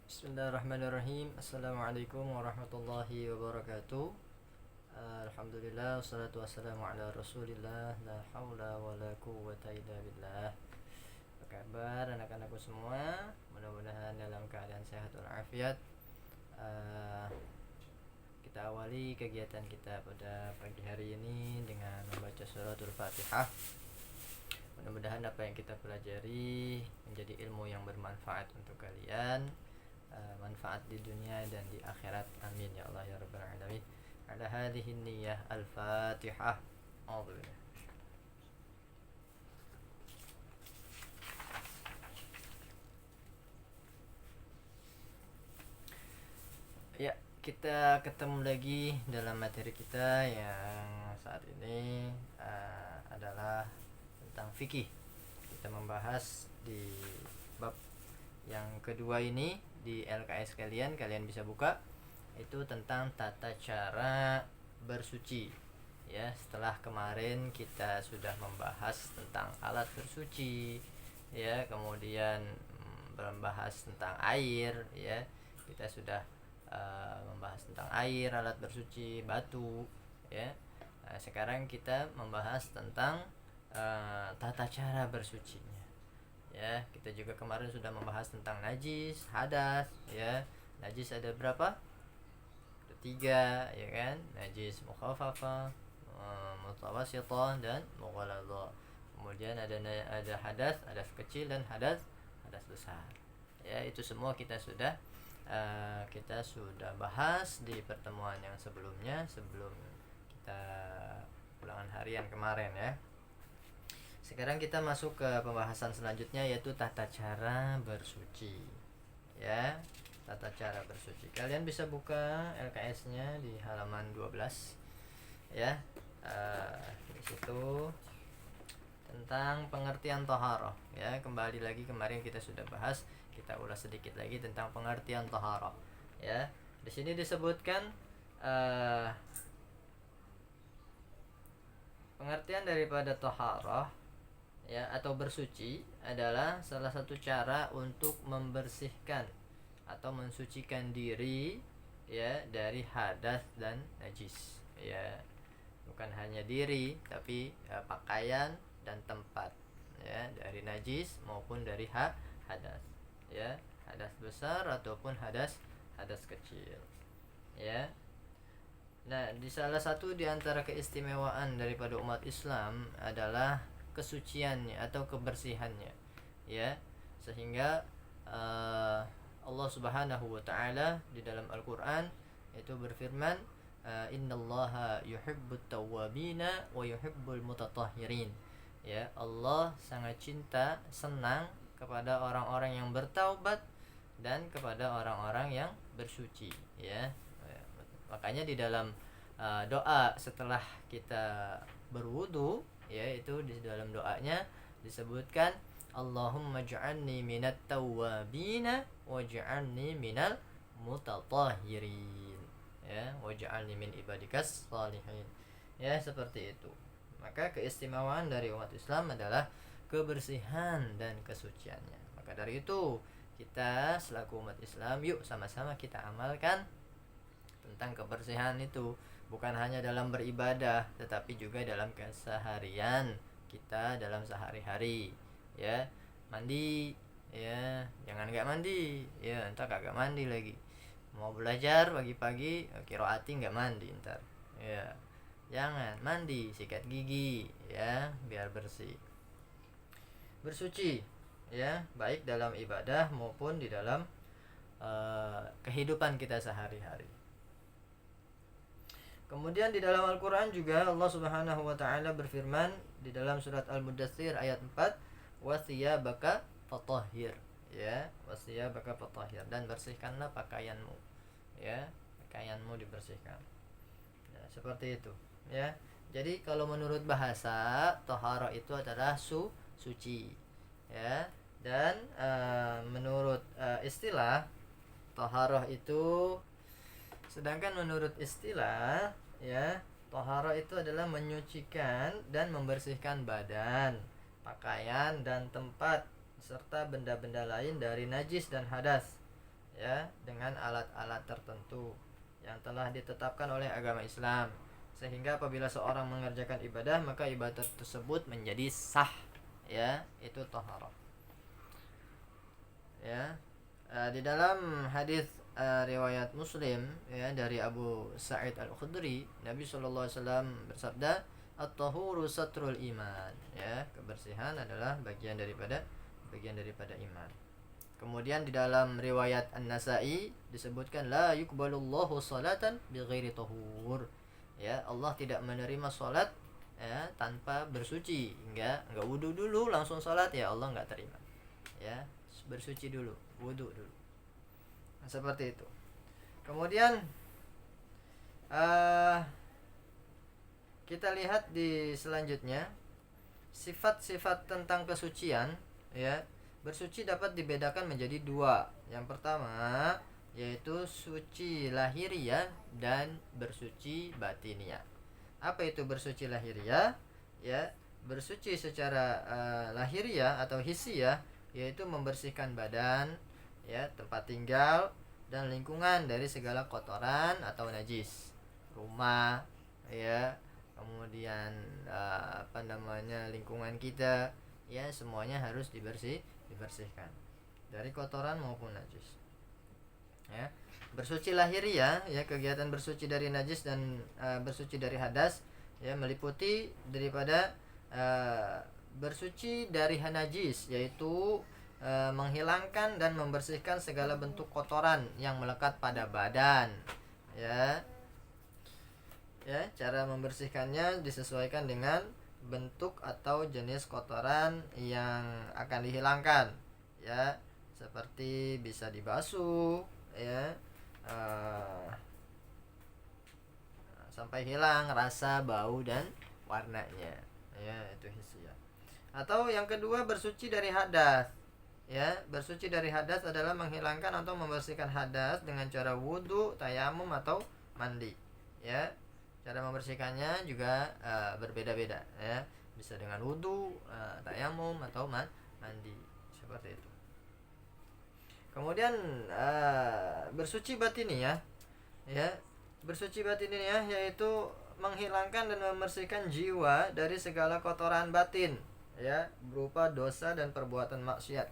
Bismillahirrahmanirrahim. Assalamualaikum warahmatullahi wabarakatuh. Alhamdulillah wassalatu wassalamu ala Rasulillah. La haula wala quwwata illa billah. Apa kabar anak-anakku semua? Mudah-mudahan dalam keadaan sehat walafiat. Kita awali kegiatan kita pada pagi hari ini dengan membaca suratul Fatihah. Mudah-mudahan apa yang kita pelajari menjadi ilmu yang bermanfaat untuk kalian, manfaat di dunia dan di akhirat. Amin ya Allah ya rabbal alamin. Ala hadhihi niyyah al-Fatihah. Ya, kita ketemu lagi dalam materi kita yang saat ini adalah tentang fikih. Kita membahas di bab yang kedua ini di LKS kalian bisa buka, itu tentang tata cara bersuci. Ya, setelah kemarin kita sudah membahas tentang alat bersuci, ya, kemudian membahas tentang air, ya. Kita sudah membahas tentang air, alat bersuci, batu, ya. Sekarang kita membahas tentang tata cara bersucinya. Ya, kita juga kemarin sudah membahas tentang najis, hadas, ya. Najis ada berapa? Ada 3, ya kan? Najis mukhafafah, mutawassithah dan mughalladhah. Kemudian ada hadas kecil dan hadas besar. Ya, itu semua kita sudah bahas di pertemuan yang sebelumnya, sebelum kita ulangan harian kemarin, ya. Sekarang kita masuk ke pembahasan selanjutnya, yaitu tata cara bersuci. Ya, tata cara bersuci. Kalian bisa buka LKS-nya di halaman 12. Ya, di situ tentang pengertian toharoh. Ya, kembali lagi kemarin kita sudah bahas, kita ulas sedikit lagi tentang pengertian toharoh. Ya, di sini disebutkan pengertian daripada toharoh, ya, atau bersuci adalah salah satu cara untuk membersihkan atau mensucikan diri, ya, dari hadas dan najis. Ya, bukan hanya diri tapi pakaian dan tempat, ya, dari najis maupun dari hadas, ya, hadas besar ataupun hadas kecil, ya. Nah, di salah satu di antara keistimewaan daripada umat Islam adalah kesuciannya atau kebersihannya, ya, sehingga Allah Subhanahu wa taala di dalam Al-Qur'an itu berfirman, innallaha yuhibbut tawwabina wa yuhibbul mutatahhirin. Ya, Allah sangat cinta, senang kepada orang-orang yang bertaubat dan kepada orang-orang yang bersuci, ya. Makanya di dalam doa setelah kita berwudu, ya, itu di dalam doanya disebutkan Allahumma ja'alni minat tawwabina waj'alni minal mutatahhirin, ya, waj'alni min ibadikas salihin. Ya, seperti itu. Maka keistimewaan dari umat Islam adalah kebersihan dan kesuciannya. Maka dari itu kita selaku umat Islam, yuk sama-sama kita amalkan tentang kebersihan itu, bukan hanya dalam beribadah tetapi juga dalam keseharian kita, dalam sehari-hari, ya. Mandi, ya, jangan nggak mandi, ya, entar kagak mandi lagi. Mau belajar pagi-pagi qiraati nggak mandi ntar, ya. Jangan mandi, sikat gigi, ya, biar bersih, bersuci, ya, baik dalam ibadah maupun di dalam kehidupan kita sehari-hari. Kemudian di dalam Al-Quran juga Allah Subhanahu wa ta'ala berfirman di dalam surat Al-Mudaththir ayat 4, wasiyabaka fatahhir, ya, wasiyabaka fatahhir, dan bersihkanlah pakaianmu, ya, pakaianmu dibersihkan. Ya, seperti itu, ya. Jadi kalau menurut bahasa, tohara itu adalah suci, ya. Dan menurut istilah toharoh itu, sedangkan menurut istilah, ya, toharoh itu adalah menyucikan dan membersihkan badan, pakaian dan tempat serta benda-benda lain dari najis dan hadas, ya dengan alat-alat tertentu yang telah ditetapkan oleh agama Islam, sehingga apabila seorang mengerjakan ibadah maka ibadah tersebut menjadi sah, ya, itu taharah. Ya, di dalam hadis riwayat Muslim, ya, dari Abu Sa'id Al-Khudri, Nabi SAW bersabda, at-tahuru satrul iman, ya, kebersihan adalah bagian daripada iman. Kemudian di dalam riwayat An-Nasa'i disebutkan, la yuqbalullahu salatan bighairi tahur, ya, Allah tidak menerima salat, ya, tanpa bersuci. Enggak wudu dulu langsung salat, ya, Allah enggak terima, ya, bersuci dulu, wudu dulu. Nah, seperti itu. Kemudian kita lihat di selanjutnya sifat-sifat tentang kesucian, ya. Bersuci dapat dibedakan menjadi dua. Yang pertama yaitu suci lahiriah dan bersuci batiniah. Apa itu bersuci lahiriah? Ya, bersuci secara lahiriah atau hissiyah, yaitu membersihkan badan, ya, tempat tinggal dan lingkungan dari segala kotoran atau najis. Rumah, ya, kemudian lingkungan kita, ya, semuanya harus dibersihkan dari kotoran maupun najis, ya. Bersuci lahiriah, ya, kegiatan bersuci dari najis dan bersuci dari hadas, ya, meliputi daripada bersuci dari najis, yaitu menghilangkan dan membersihkan segala bentuk kotoran yang melekat pada badan, ya. Ya, cara membersihkannya disesuaikan dengan bentuk atau jenis kotoran yang akan dihilangkan, ya, seperti bisa dibasuh, ya, sampai hilang rasa, bau dan warnanya, ya, itu hissiyah. Atau yang kedua bersuci dari hadas, ya. Bersuci dari hadas adalah menghilangkan atau membersihkan hadas dengan cara wudu, tayamum atau mandi, ya. Cara membersihkannya juga berbeda-beda, ya. Bisa dengan wudu, tayamum atau mandi, seperti itu. Kemudian bersuci batiniah, ya. Bersuci batiniah yaitu menghilangkan dan membersihkan jiwa dari segala kotoran batin, ya, berupa dosa dan perbuatan maksiat.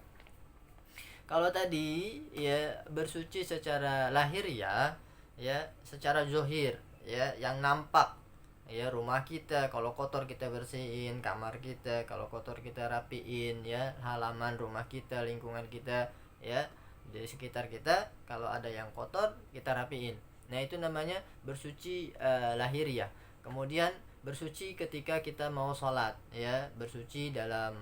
Kalau tadi, ya, bersuci secara lahiriah, ya, secara zohir, ya, yang nampak, ya, rumah kita kalau kotor kita bersihin, kamar kita kalau kotor kita rapiin, ya, halaman rumah kita, lingkungan kita, ya, di sekitar kita kalau ada yang kotor kita rapiin. Nah, itu namanya bersuci lahiriah. Kemudian bersuci ketika kita mau sholat, ya, bersuci dalam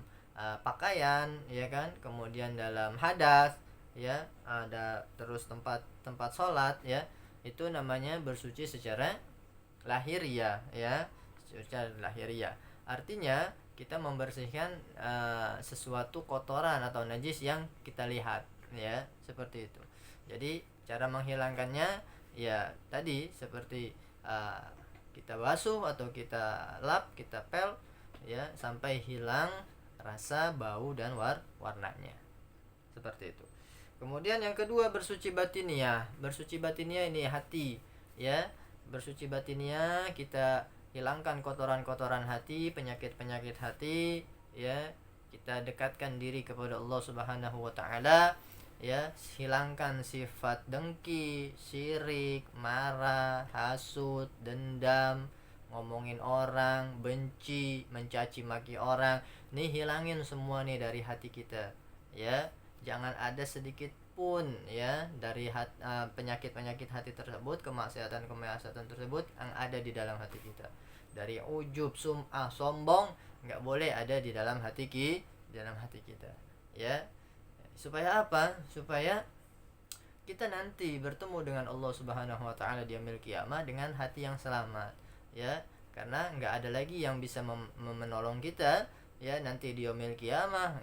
pakaian, ya kan, kemudian dalam hadas, ya, ada terus tempat sholat, ya, itu namanya bersuci secara lahiriah, ya, secara lahiriah. Artinya kita membersihkan sesuatu kotoran atau najis yang kita lihat, ya, seperti itu. Jadi cara menghilangkannya, ya, tadi seperti kita basuh atau kita lap, kita pel, ya, sampai hilang rasa, bau dan warnanya, seperti itu. Kemudian yang kedua bersuci batiniah. Bersuci batiniah ini hati, ya. Bersuci batiniah kita hilangkan kotoran-kotoran hati, penyakit-penyakit hati, ya. Kita dekatkan diri kepada Allah Subhanahu wa taala, ya. Hilangkan sifat dengki, syirik, marah, hasud, dendam, ngomongin orang, benci, mencaci maki orang. Nih, hilangin semua nih dari hati kita, ya. Jangan ada sedikit pun, ya, dari penyakit-penyakit hati tersebut, kemaksiatan tersebut yang ada di dalam hati kita. Dari ujub, sum'ah, sombong nggak boleh ada di dalam hati kita, ya. Supaya apa? Supaya kita nanti bertemu dengan Allah Subhanahu wa taala di yaumil qiyamah dengan hati yang selamat, ya. Karena nggak ada lagi yang bisa menolong kita, ya, nanti di yaumil qiyamah.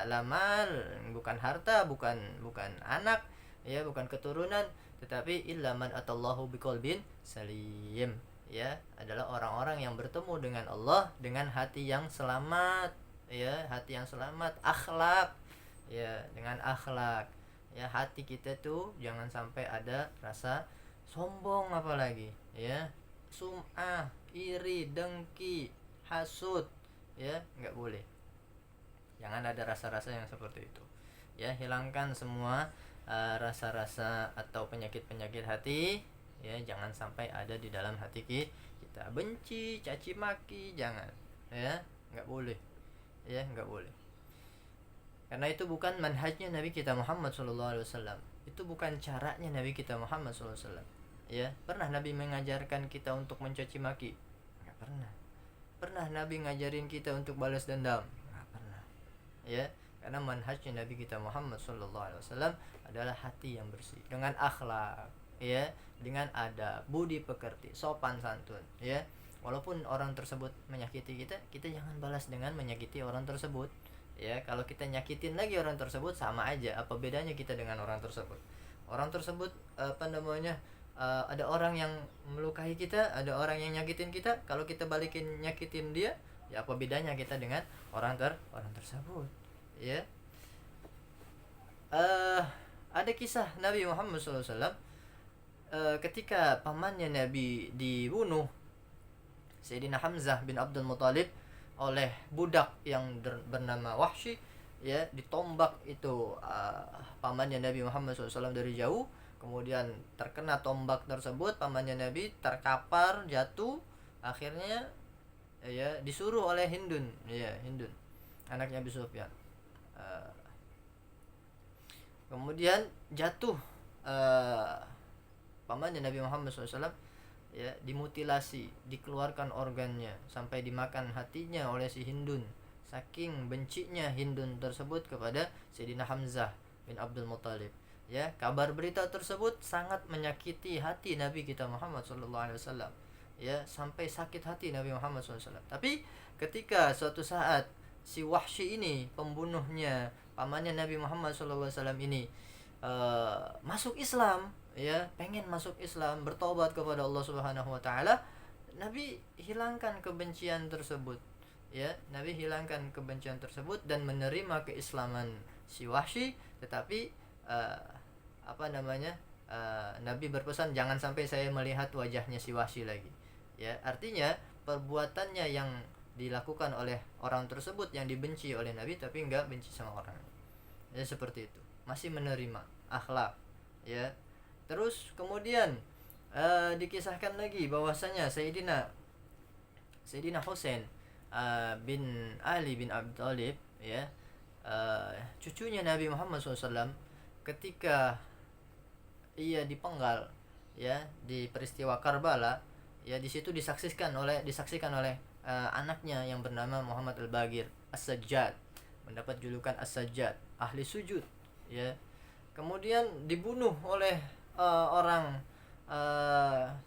Lamal bukan harta, bukan anak, ya, bukan keturunan, tetapi illa man atallahu biqalbin salim, ya, adalah orang-orang yang bertemu dengan Allah dengan hati yang selamat, ya, hati yang selamat, akhlak, ya, dengan akhlak, Ya, hati kita tuh jangan sampai ada rasa sombong, apalagi ya, sum'ah, iri, dengki, hasud, ya nggak boleh. Jangan ada rasa-rasa yang seperti itu. Ya, hilangkan semua rasa-rasa atau penyakit-penyakit hati. Ya, jangan sampai ada di dalam hati kita. Benci, caci maki, jangan. Ya, nggak boleh. Ya, nggak boleh. Karena itu bukan manhajnya Nabi kita Muhammad SAW. Itu bukan caranya Nabi kita Muhammad SAW. Ya, pernah Nabi mengajarkan kita untuk mencaci maki? Nggak pernah. Pernah Nabi ngajarin kita untuk balas dendam? Nggak pernah. Ya, karena manhajnya Nabi kita Muhammad SAW adalah hati yang bersih dengan akhlak, ya, dengan adab, budi pekerti, sopan santun, ya. Walaupun orang tersebut menyakiti kita, kita jangan balas dengan menyakiti orang tersebut. Ya, kalau kita nyakitin lagi orang tersebut, sama aja. Apa bedanya kita dengan orang tersebut? Orang tersebut ada orang yang melukai kita, ada orang yang nyakitin kita. Kalau kita balikin nyakitin dia, ya apa bedanya kita dengan orang tersebut? Ya, ada kisah Nabi Muhammad SAW ketika pamannya Nabi dibunuh, Sayyidina Hamzah bin Abdul Muthalib, oleh budak yang bernama Wahsy, ya, ditombak itu pamannya Nabi Muhammad SAW dari jauh. Kemudian terkena tombak tersebut, pamannya Nabi terkapar, jatuh. Akhirnya ya disuruh oleh Hindun, ya, Hindun anaknya Abu Sufyan. Kemudian jatuh pamannya Nabi Muhammad SAW, ya, dimutilasi, dikeluarkan organnya, sampai dimakan hatinya oleh si Hindun. Saking bencinya Hindun tersebut kepada Sayyidina Hamzah bin Abdul Muthalib. Ya, kabar berita tersebut sangat menyakiti hati Nabi kita Muhammad SAW. Ya, sampai sakit hati Nabi Muhammad SAW. Tapi ketika suatu saat si Wahsy ini, pembunuhnya pamannya Nabi Muhammad SAW ini, masuk Islam, ya, pengen masuk Islam, bertobat kepada Allah Subhanahu wa taala, Nabi hilangkan kebencian tersebut. Ya, Nabi hilangkan kebencian tersebut dan menerima keislaman si Wahsy. Tetapi Nabi berpesan, jangan sampai saya melihat wajahnya si Wahsy lagi. Ya, artinya perbuatannya yang dilakukan oleh orang tersebut yang dibenci oleh Nabi, tapi enggak benci sama orang. Ya, seperti itu, masih menerima akhlak. Ya, terus kemudian dikisahkan lagi bahwasanya Sayyidina Husain bin Ali bin Abi Thalib, ya, cucunya Nabi Muhammad SAW, ketika ia dipenggal, ya, di peristiwa Karbala, ya, di situ disaksikan oleh anaknya yang bernama Muhammad Al-Baqir As-Sajjad, mendapat julukan As-Sajjad, ahli sujud, ya. Kemudian dibunuh oleh orang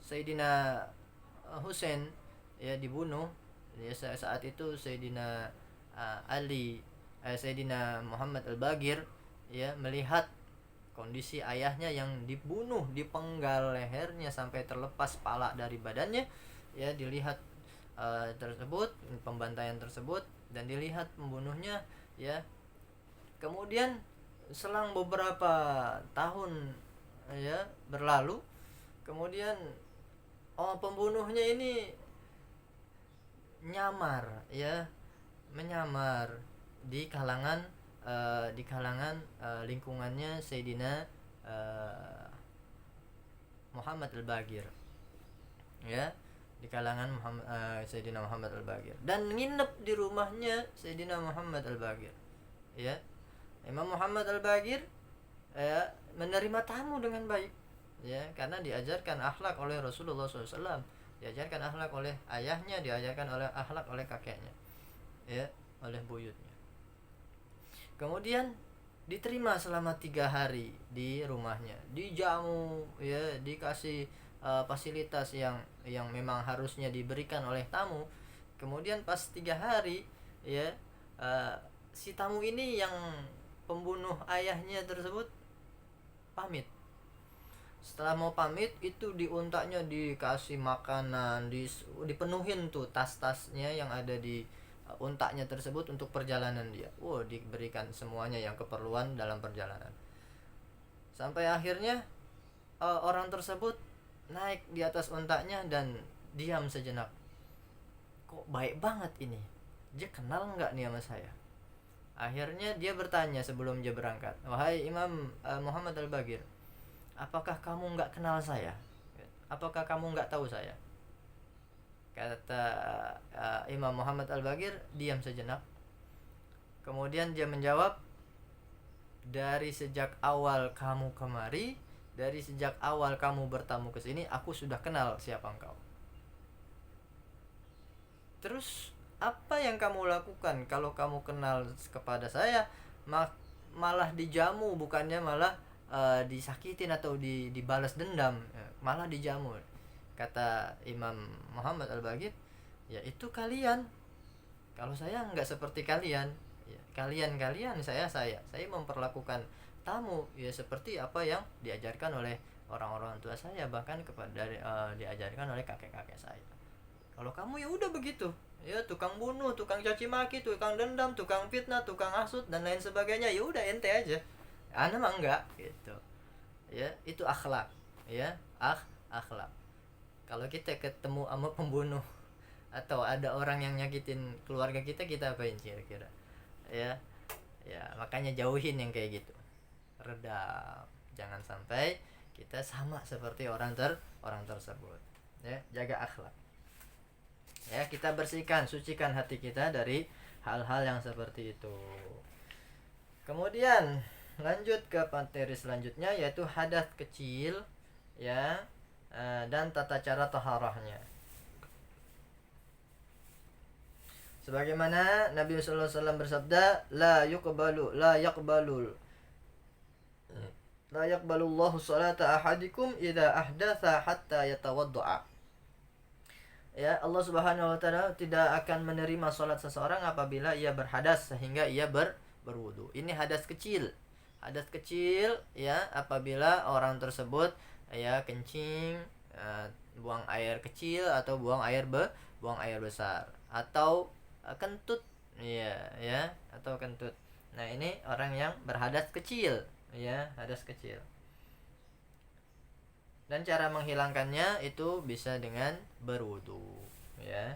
Sayyidina Husain, ya, dibunuh. Ya, saat itu Sayyidina Sayyidina Muhammad Al-Baqir, ya, melihat kondisi ayahnya yang dibunuh, dipenggal lehernya sampai terlepas pala dari badannya, ya, dilihat tersebut, pembantaian tersebut, dan dilihat pembunuhnya, ya. Kemudian selang beberapa tahun, ya, berlalu, kemudian pembunuhnya ini menyamar di kalangan lingkungannya Sayyidina Muhammad Al-Baqir, ya, di kalangan Sayyidina Muhammad Al-Baqir, dan nginep di rumahnya Sayyidina Muhammad Al-Baqir. Ya, Imam Muhammad Al-Baqir menerima tamu dengan baik, ya, karena diajarkan akhlak oleh Rasulullah SAW, diajarkan akhlak oleh ayahnya, diajarkan akhlak oleh kakeknya, ya, oleh buyutnya. Kemudian diterima selama 3 hari di rumahnya, dijamu, ya, dikasih fasilitas yang memang harusnya diberikan oleh tamu. Kemudian pas 3 hari, ya, si tamu ini yang pembunuh ayahnya tersebut pamit. Setelah mau pamit, itu di untanya dikasih makanan, dipenuhin tuh tas-tasnya yang ada di untanya tersebut untuk perjalanan dia. Diberikan semuanya yang keperluan dalam perjalanan. sampai akhirnya orang tersebut naik di atas untanya dan diam sejenak. Kok baik banget ini, dia kenal nggak nih sama saya? Akhirnya dia bertanya sebelum dia berangkat, wahai Imam Muhammad Al-Bagir, apakah kamu nggak kenal saya? Apakah kamu nggak tahu saya? Kata Imam Muhammad Al-Bagir diam sejenak. Kemudian dia menjawab, dari sejak awal kamu kemari, dari sejak awal kamu bertamu ke sini, aku sudah kenal siapa engkau. Terus apa yang kamu lakukan kalau kamu kenal kepada saya malah dijamu, bukannya malah disakitin atau dibalas dendam, malah dijamu. Kata Imam Muhammad Al-Bagir, ya itu kalian. Kalau saya nggak seperti kalian, ya, kalian saya memperlakukan tamu ya seperti apa yang diajarkan oleh orang-orang tua saya, bahkan kepada diajarkan oleh kakek-kakek saya. Kalau kamu ya udah begitu, ya tukang bunuh, tukang caci maki, tukang dendam, tukang fitnah, tukang hasut dan lain sebagainya, ya udah ente aja. Ana mah enggak gitu. Ya, itu akhlak, ya, akhlak. Kalau kita ketemu sama pembunuh atau ada orang yang nyakitin keluarga kita apain kira-kira? Ya. Ya, makanya jauhin yang kayak gitu. Redam. Jangan sampai kita sama seperti orang tersebut. Ya, jaga akhlak. Ya, kita bersihkan, sucikan hati kita dari hal-hal yang seperti itu. Kemudian lanjut ke materi selanjutnya, yaitu hadas kecil, ya, dan tata cara taharahnya. Sebagaimana Nabi sallallahu alaihi wasallam bersabda, la yaqbalullahu salata ahadikum idza ahdatha hatta yatawaddaa. Ya, Allah Subhanahu wa taala tidak akan menerima salat seseorang apabila ia berhadas sehingga ia berwudu. Ini hadas kecil. Hadas kecil ya apabila orang tersebut ya kencing, buang air kecil atau buang air besar atau kentut ya atau kentut. Nah, ini orang yang berhadas kecil ya, hadas kecil. Dan cara menghilangkannya itu bisa dengan berwudu ya.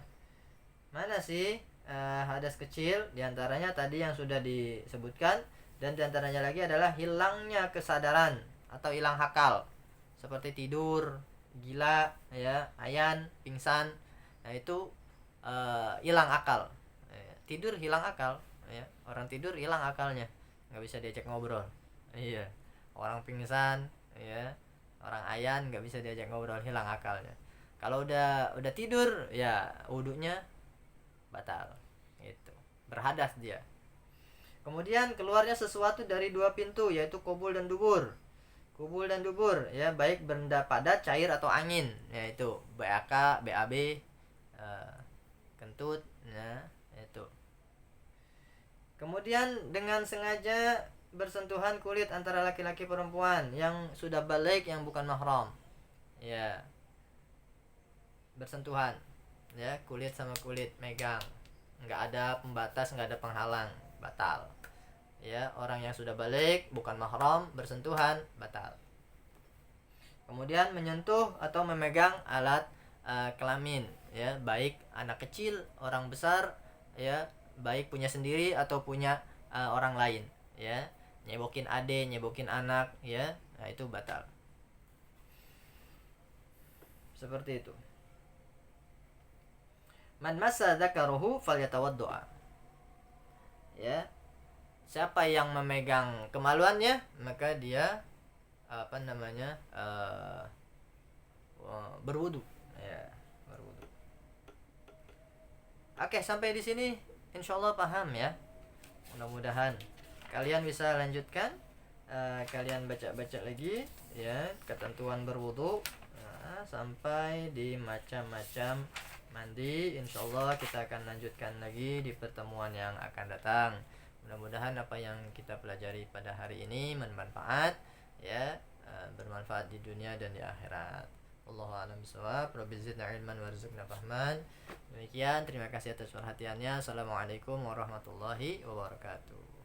Mana sih hadas kecil? Diantaranya tadi yang sudah disebutkan, dan diantaranya lagi adalah hilangnya kesadaran atau hilang akal, seperti tidur, gila ya, ayan, pingsan. Nah, itu hilang akal. Tidur hilang akal ya. Orang tidur hilang akalnya, nggak bisa diajak ngobrol. Iya. Orang pingsan ya, orang ayan nggak bisa diajak ngobrol, hilang akalnya. Kalau udah tidur ya wudunya batal, itu berhadas dia. Kemudian keluarnya sesuatu dari dua pintu, yaitu kubul dan dubur ya, baik benda padat, cair atau angin, yaitu BAK, BAB, kentut ya, itu. Kemudian dengan sengaja bersentuhan kulit antara laki-laki perempuan yang sudah balik, yang bukan mahram ya, bersentuhan ya, kulit sama kulit megang, nggak ada pembatas, nggak ada penghalang, batal ya. Orang yang sudah balik bukan mahram bersentuhan, batal. Kemudian menyentuh atau memegang alat kelamin ya, baik anak kecil, orang besar ya, baik punya sendiri atau punya orang lain ya, nyebokin ade, nyebokin anak ya, nah itu batal. Seperti itu. Man massa dzakaruhu falyatawaddo'a. Ya. Siapa yang memegang kemaluannya, maka dia berwudu ya, berwudu. Oke, sampai di sini insyaallah paham ya. Mudah-mudahan kalian bisa lanjutkan, kalian baca-baca lagi ya ketentuan berwudu sampai di macam-macam mandi. Insyaallah kita akan lanjutkan lagi di pertemuan yang akan datang. Mudah-mudahan apa yang kita pelajari pada hari ini bermanfaat ya, bermanfaat di dunia dan di akhirat. Wallahu a'lam bishawab. Rabbi zidna ilman warzuqna fahman. Demikian, terima kasih atas perhatiannya. Assalamualaikum warahmatullahi wabarakatuh.